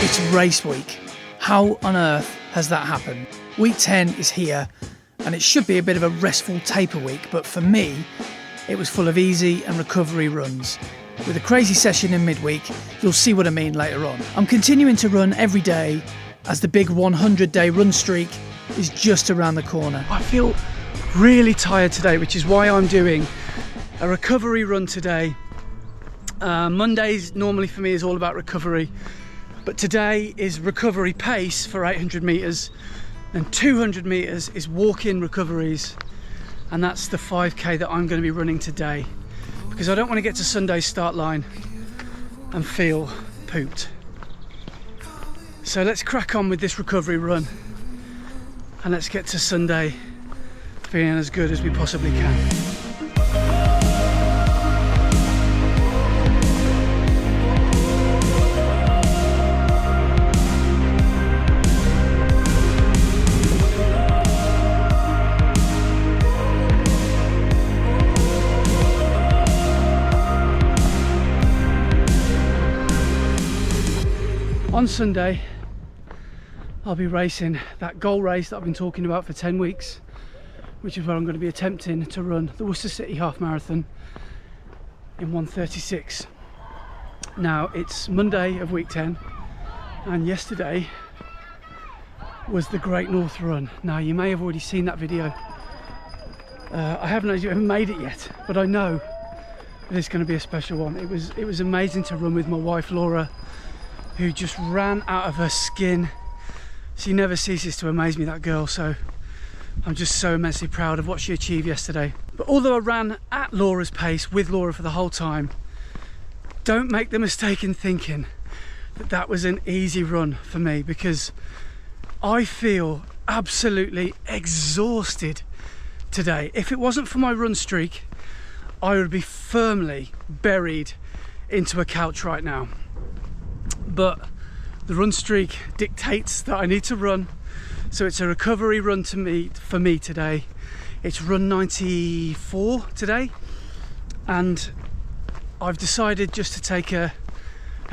It's race week. How on earth has that happened? Week 10 is here, and it should be a bit of a restful taper week, but for me, it was full of easy and recovery runs. With a crazy session in midweek, you'll see what I mean later on. I'm continuing to run every day as the big 100-day run streak is just around the corner. I feel really tired today, which is why I'm doing a recovery run today. Mondays normally for me is all about recovery, but today is recovery pace for 800 meters and 200 meters is walk-in recoveries, and that's the 5k that I'm going to be running today because I don't want to get to Sunday's start line and feel pooped. So let's crack on with this recovery run and let's get to Sunday feeling as good as we possibly can. On Sunday, I'll be racing that goal race that I've been talking about for 10 weeks, which is where I'm going to be attempting to run the Worcester City Half Marathon in 1:36. Now, it's Monday of week 10, and yesterday was the Great North Run. Now, you may have already seen that video. I haven't actually ever made it yet, but I know that it's going to be a special one. It was amazing to run with my wife, Laura, who just ran out of her skin. She never ceases to amaze me, that girl, so I'm just so immensely proud of what she achieved yesterday. But although I ran at Laura's pace with Laura for the whole time, don't make the mistake in thinking that that was an easy run for me, because I feel absolutely exhausted today. If it wasn't for my run streak, I would be firmly buried into a couch right now. But the run streak dictates that I need to run, so it's a recovery run for me today. It's run 94 today, and I've decided just to take an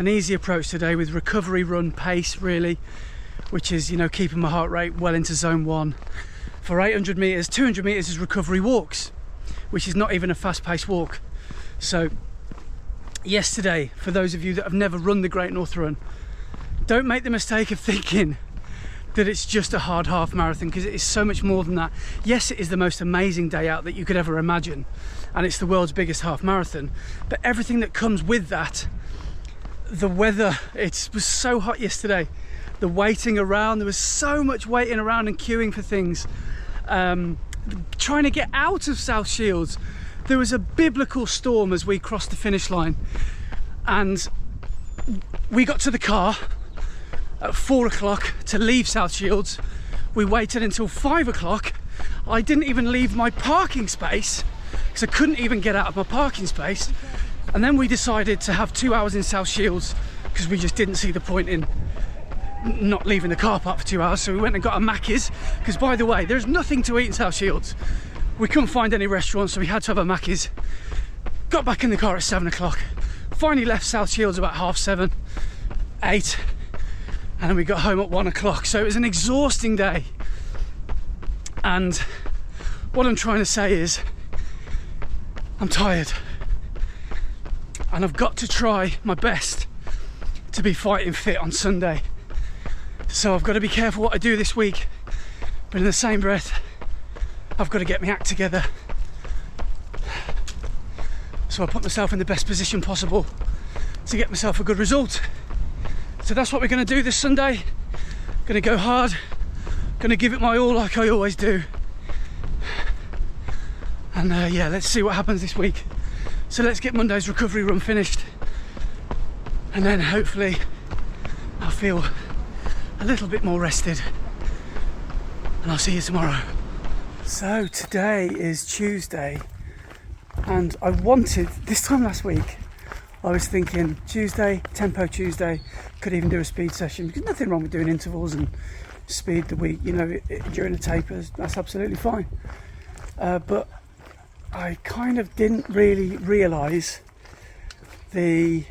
easy approach today with recovery run pace, really, which is, you know, keeping my heart rate well into zone 1. For 800 meters, 200 meters is recovery walks, which is not even a fast-paced walk. So yesterday, for those of you that have never run the Great North Run, don't make the mistake of thinking that it's just a hard half marathon, because it is so much more than that. Yes, it is the most amazing day out that you could ever imagine, and it's the world's biggest half marathon, but everything that comes with that, the weather, it was so hot yesterday, the waiting around, there was so much waiting around and queuing for things, trying to get out of South Shields. There was a biblical storm as we crossed the finish line, and we got to the car at 4 o'clock to leave South Shields. We waited until 5 o'clock. I didn't even leave my parking space because I couldn't even get out of my parking space. And then we decided to have 2 hours in South Shields because we just didn't see the point in not leaving the car park for 2 hours. So we went and got a Macca's, because by the way, there's nothing to eat in South Shields. We couldn't find any restaurants, so we had to have a Macca's. Got back in the car at 7 o'clock. Finally left South Shields about 7:30, 8, and then we got home at 1 o'clock. So it was an exhausting day. And what I'm trying to say is, I'm tired. And I've got to try my best to be fighting fit on Sunday. So I've got to be careful what I do this week. But in the same breath, I've got to get my act together, so I put myself in the best position possible to get myself a good result. So that's what we're going to do this Sunday. Going to go hard, going to give it my all like I always do, and yeah, let's see what happens this week. So let's get Monday's recovery run finished, and then hopefully I'll feel a little bit more rested, and I'll see you tomorrow. So today is Tuesday, and I wanted, this time last week, I was thinking Tuesday, Tempo Tuesday, could even do a speed session, because nothing wrong with doing intervals and speed the week, you know, during a taper, that's absolutely fine. But I kind of didn't really realise the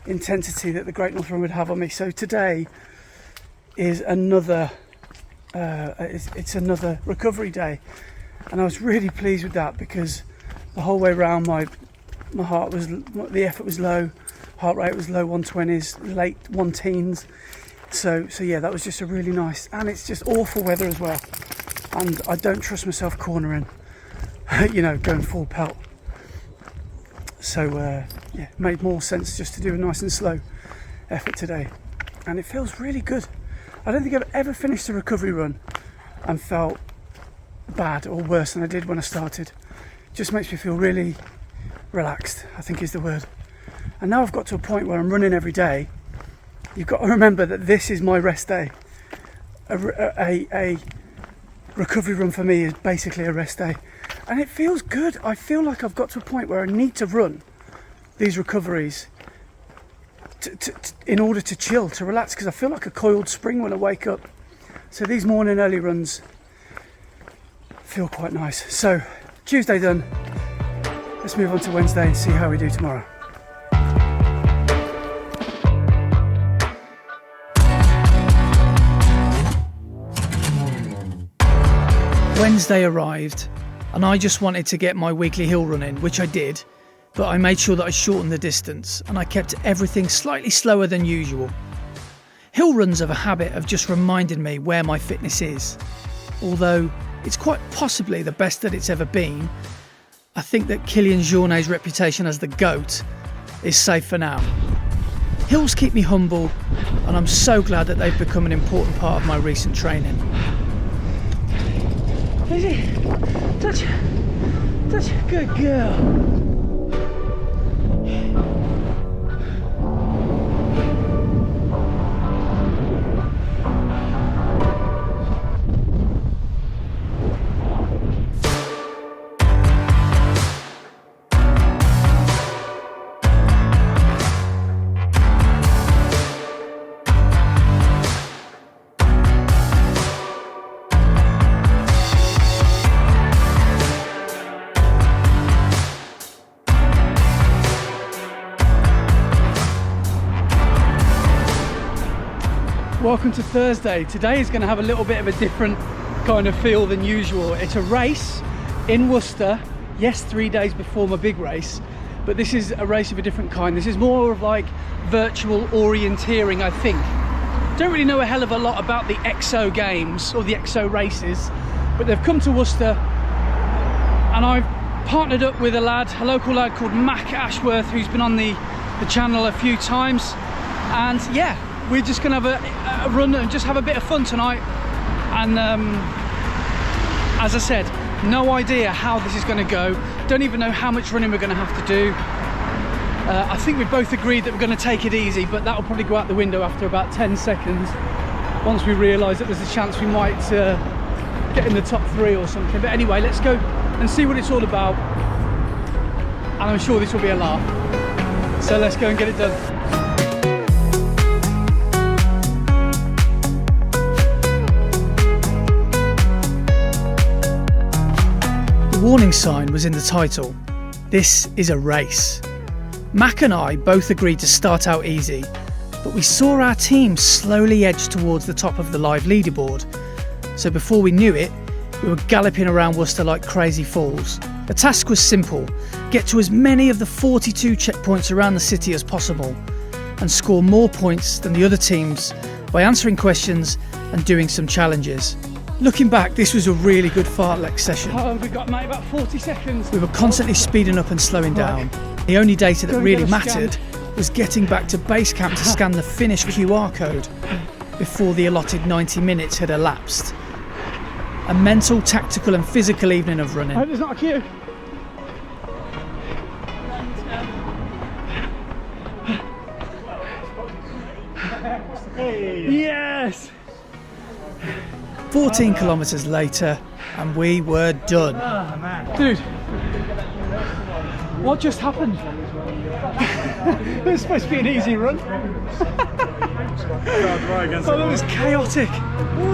intensity that the Great North Run would have on me. So today is another it's another recovery day, and I was really pleased with that, because the whole way around my heart was, the effort was low, heart rate was low 120s, late 1-teens. So yeah, that was just a really nice, and it's just awful weather as well, and I don't trust myself cornering, you know, going full pelt. So yeah, it made more sense just to do a nice and slow effort today, and it feels really good. I don't think I've ever finished a recovery run and felt bad or worse than I did when I started. It just makes me feel really relaxed, I think is the word. And now I've got to a point where I'm running every day. You've got to remember that this is my rest day. A recovery run for me is basically a rest day, and it feels good. I feel like I've got to a point where I need to run these recoveries in order to chill, to relax, because I feel like a coiled spring when I wake up. So these morning early runs feel quite nice. So Tuesday done, let's move on to Wednesday and see how we do tomorrow. Wednesday arrived, and I just wanted to get my weekly hill run in, which I did, but I made sure that I shortened the distance and I kept everything slightly slower than usual. Hill runs have a habit of just reminding me where my fitness is. Although it's quite possibly the best that it's ever been, I think that Kylian Jornet's reputation as the GOAT is safe for now. Hills keep me humble, and I'm so glad that they've become an important part of my recent training. Easy, touch, good girl. Welcome to Thursday. Today is going to have a little bit of a different kind of feel than usual. It's a race in Worcester. Yes, 3 days before my big race, but this is a race of a different kind. This is more of like virtual orienteering, I think. Don't really know a hell of a lot about the EXO games or the EXO races, but they've come to Worcester, and I've partnered up with a local lad called Mac Ashworth, who's been on the channel a few times, and yeah, we're just gonna have a run and just have a bit of fun tonight. And as I said, no idea how this is gonna go. Don't even know how much running we're gonna have to do. I think we've both agreed that we're gonna take it easy, but that'll probably go out the window after about 10 seconds once we realise that there's a chance we might get in the top 3 or something. But anyway, let's go and see what it's all about, and I'm sure this will be a laugh. So let's go and get it done. The warning sign was in the title. This is a race. Mac and I both agreed to start out easy, but we saw our team slowly edge towards the top of the live leaderboard. So before we knew it, we were galloping around Worcester like crazy fools. The task was simple: get to as many of the 42 checkpoints around the city as possible and score more points than the other teams by answering questions and doing some challenges. Looking back, this was a really good fartlek session. We got, mate, about 40 seconds. We were constantly speeding up and slowing down. The only data that really mattered was getting back to base camp to scan the finish QR code before the allotted 90 minutes had elapsed. A mental, tactical and physical evening of running. I hope there's not a queue. Yes! 14 kilometres later, and we were done. Oh, man. Dude, what just happened? It was supposed to be an easy run. But it was chaotic,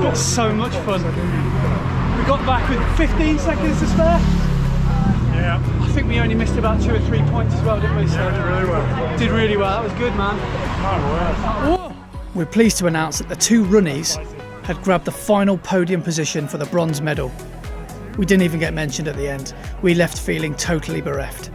but so much fun. We got back with 15 seconds to spare. Yeah. I think we only missed about 2 or 3 points as well, didn't we? So Did really well. did really well. That was good, man. My word. We're pleased to announce that the two runnies had grabbed the final podium position for the bronze medal. We didn't even get mentioned at the end. We left feeling totally bereft.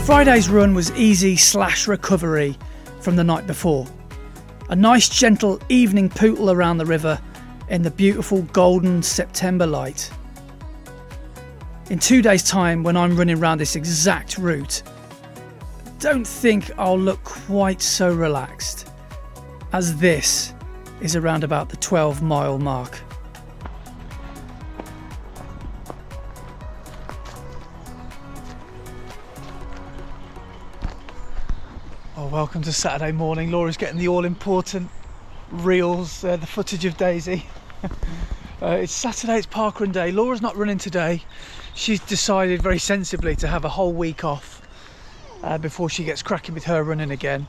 Friday's run was easy/recovery from the night before. A nice gentle evening pootle around the river in the beautiful golden September light. In 2 days' time, when I'm running around this exact route, don't think I'll look quite so relaxed, as this is around about the 12-mile mark. Oh, welcome to Saturday morning. Laura's getting the all-important reels, the footage of Daisy. It's Saturday, it's parkrun day. Laura's not running today. She's decided very sensibly to have a whole week off before she gets cracking with her running again.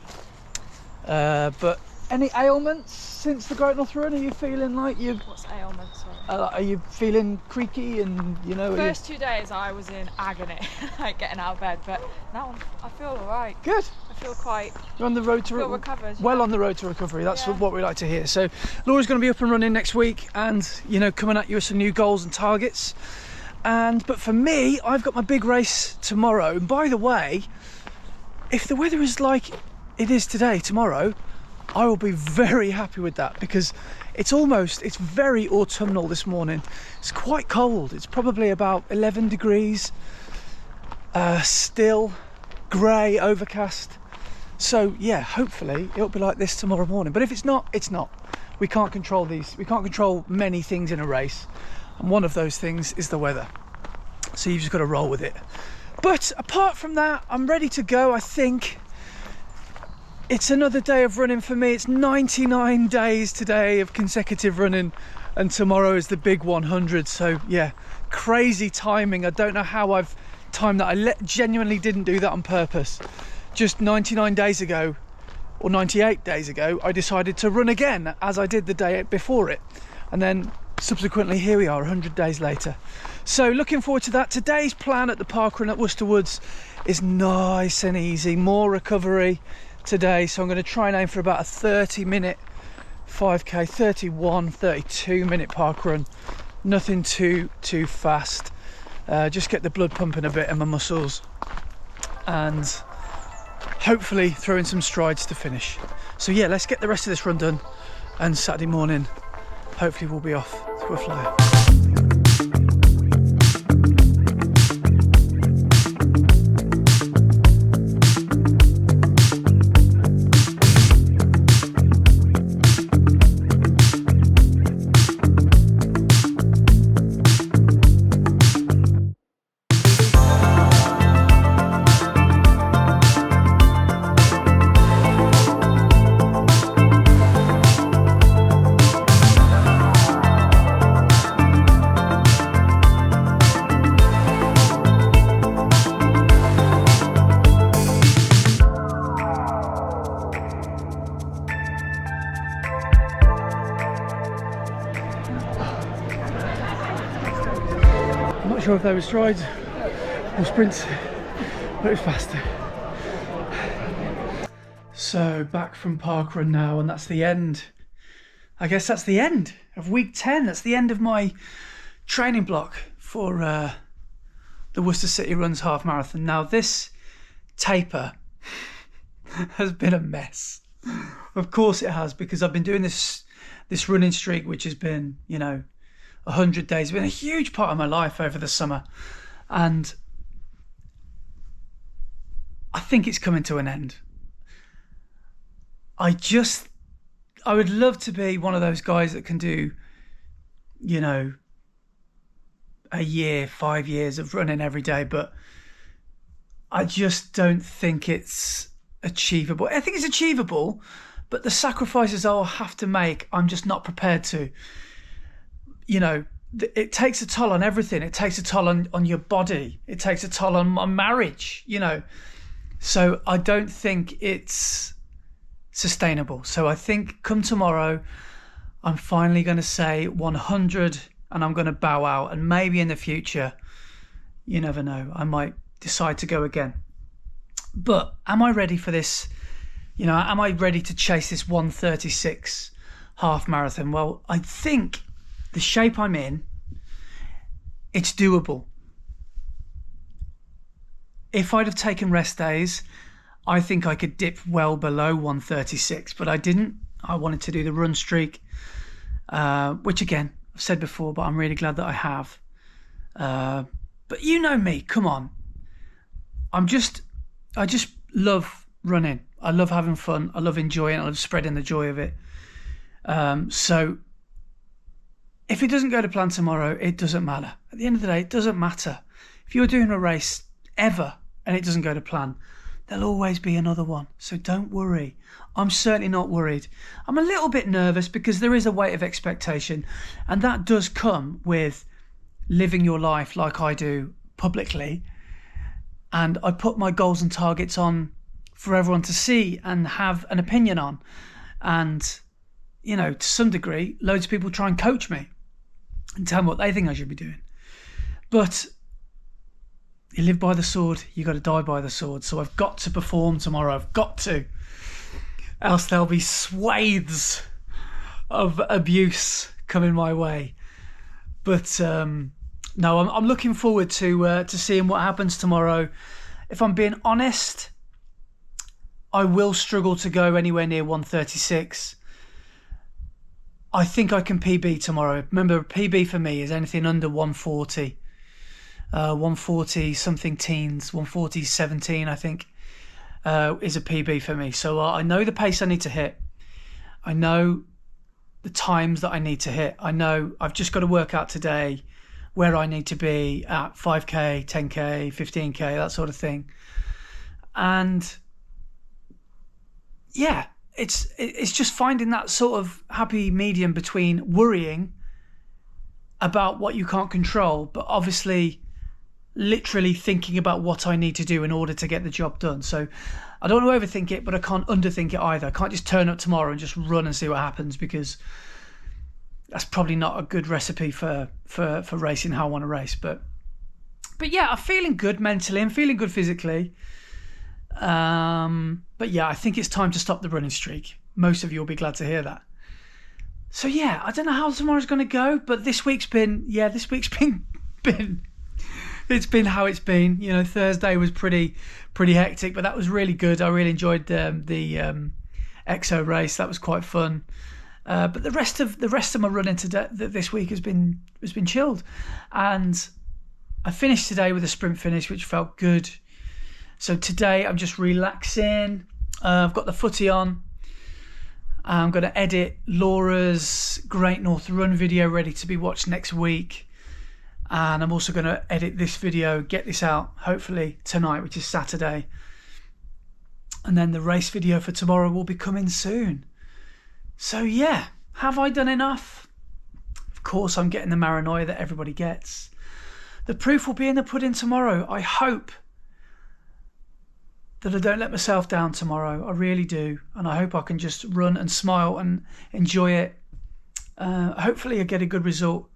But any ailments since the Great North Run? Are you feeling like you? What's ailments? Are you feeling creaky and you know? First 2 days I was in agony, like getting out of bed, but now I feel alright. Good. I feel quite. You're on the road to recovered. Well, on the road to recovery. That's Yeah. what we like to hear. So Laura's going to be up and running next week, and you know, coming at you with some new goals and targets. But for me, I've got my big race tomorrow. And by the way, if the weather is like it is today, tomorrow, I will be very happy with that, because it's very autumnal this morning. It's quite cold. It's probably about 11 degrees, still grey, overcast. So yeah, hopefully it'll be like this tomorrow morning. But if it's not, it's not. We can't control these. We can't control many things in a race. And one of those things is the weather. So you've just got to roll with it. But apart from that, I'm ready to go, I think. It's another day of running for me. It's 99 days today of consecutive running, and tomorrow is the big 100. So yeah, crazy timing. I don't know how I've timed that. I genuinely didn't do that on purpose. Just 99 days ago, or 98 days ago, I decided to run again, as I did the day before it. And then subsequently, here we are 100 days later. So looking forward to that. Today's plan at the parkrun at Worcester Woods is nice and easy. More recovery today, so I'm going to try and aim for about a 30-minute 5k, 32-minute park run. Nothing too fast. Just get the blood pumping a bit in my muscles, and hopefully throw in some strides to finish. So yeah, let's get the rest of this run done, and Saturday morning hopefully we'll be off to a flyer. I'm not sure if they were strides or sprints, but it was faster. So back from parkrun now, and that's the end. I guess that's the end of week 10. That's the end of my training block for the Worcester City Runs half marathon. Now this taper has been a mess. Of course it has, because I've been doing this running streak, which has been, 100 days. It's been a huge part of my life over the summer, and I think it's coming to an end. I would love to be one of those guys that can do, a year, 5 years of running every day, but I just don't think it's achievable. I think it's achievable, but the sacrifices I'll have to make, I'm just not prepared to. It takes a toll on everything. It takes a toll on your body. It takes a toll on marriage. So I don't think it's sustainable. So I think come tomorrow, I'm finally going to say 100 and I'm going to bow out. And maybe in the future, you never know, I might decide to go again. But am I ready for this? You know, am I ready to chase this 1:36 half marathon? Well, I think the shape I'm in, it's doable. If I'd have taken rest days, I think I could dip well below 1:36, but I didn't. I wanted to do the run streak, which again, I've said before, but I'm really glad that I have. But you know me, come on. I just love running. I love having fun. I love enjoying it. I love spreading the joy of it. So if it doesn't go to plan tomorrow, it doesn't matter. At the end of the day, it doesn't matter. If you're doing a race ever and it doesn't go to plan, there'll always be another one. So don't worry. I'm certainly not worried. I'm a little bit nervous because there is a weight of expectation, and that does come with living your life like I do publicly. And I put my goals and targets on for everyone to see and have an opinion on. And, you know, to some degree, loads of people try and coach me and tell me what they think I should be doing. But you live by the sword, you got to die by the sword. So I've got to perform tomorrow. I've got to. Else there'll be swathes of abuse coming my way. But no, I'm looking forward to seeing what happens tomorrow. If I'm being honest, I will struggle to go anywhere near 1:36. I think I can PB tomorrow. Remember, PB for me is anything under 1:40. 1:40 something teens, 1:40.17 I think is a PB for me. So I know the pace I need to hit. I know the times that I need to hit. I know I've just got to work out today where I need to be at 5k, 10k, 15k, that sort of thing. And yeah, it's just finding that sort of happy medium between worrying about what you can't control, but obviously literally thinking about what I need to do in order to get the job done. So I don't want to overthink it, but I can't underthink it either. I can't just turn up tomorrow and just run and see what happens, because that's probably not a good recipe for racing how I want to race. But yeah, I'm feeling good mentally. I'm feeling good physically. But yeah, I think it's time to stop the running streak. Most of you will be glad to hear that. So yeah, I don't know how tomorrow's going to go, but this week's been it's been how it's been. You know, Thursday was pretty hectic, but that was really good. I really enjoyed the EXO race. That was quite fun. But the rest of my running today, this week has been chilled, and I finished today with a sprint finish, which felt good. So today I'm just relaxing. I've got the footy on. I'm going to edit Laura's Great North Run video ready to be watched next week. And I'm also going to edit this video, get this out hopefully tonight, which is Saturday. And then the race video for tomorrow will be coming soon. So yeah, have I done enough? Of course I'm getting the paranoia that everybody gets. The proof will be in the pudding tomorrow. I hope that I don't let myself down tomorrow. I really do. And I hope I can just run and smile and enjoy it. Hopefully I get a good result.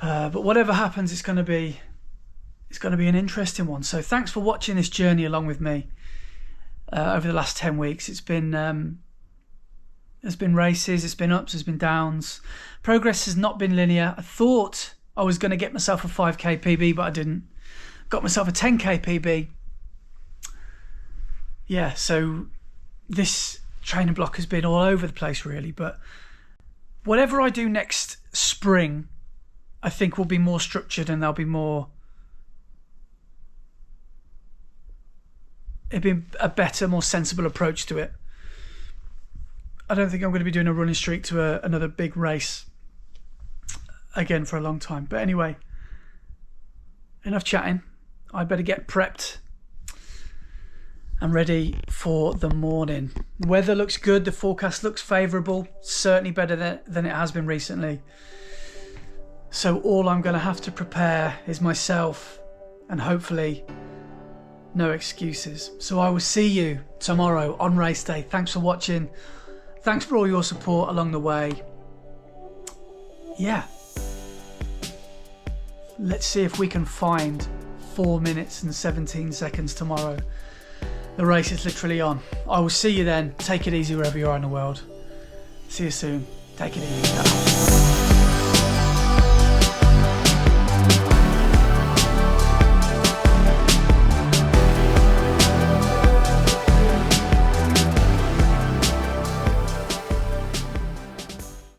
But whatever happens, it's going to be an interesting one. So thanks for watching this journey along with me over the last 10 weeks. There's been races, it's been ups, there's been downs. Progress has not been linear. I thought I was going to get myself a 5k PB, but I didn't. Got myself a 10k PB. Yeah, so this training block has been all over the place really, but whatever I do next spring, I think will be more structured, and there'll be it'd be a better, more sensible approach to it. I don't think I'm going to be doing a running streak to another big race again for a long time. But anyway, enough chatting. I better get prepped and ready for the morning. The weather looks good. The forecast looks favourable. Certainly better than it has been recently. So all I'm going to have to prepare is myself, and hopefully no excuses. So I will see you tomorrow on race day. Thanks for watching. Thanks for all your support along the way. Yeah. Let's see if we can find 4 minutes and 17 seconds tomorrow. The race is literally on. I will see you then. Take it easy wherever you are in the world. See you soon. Take it easy.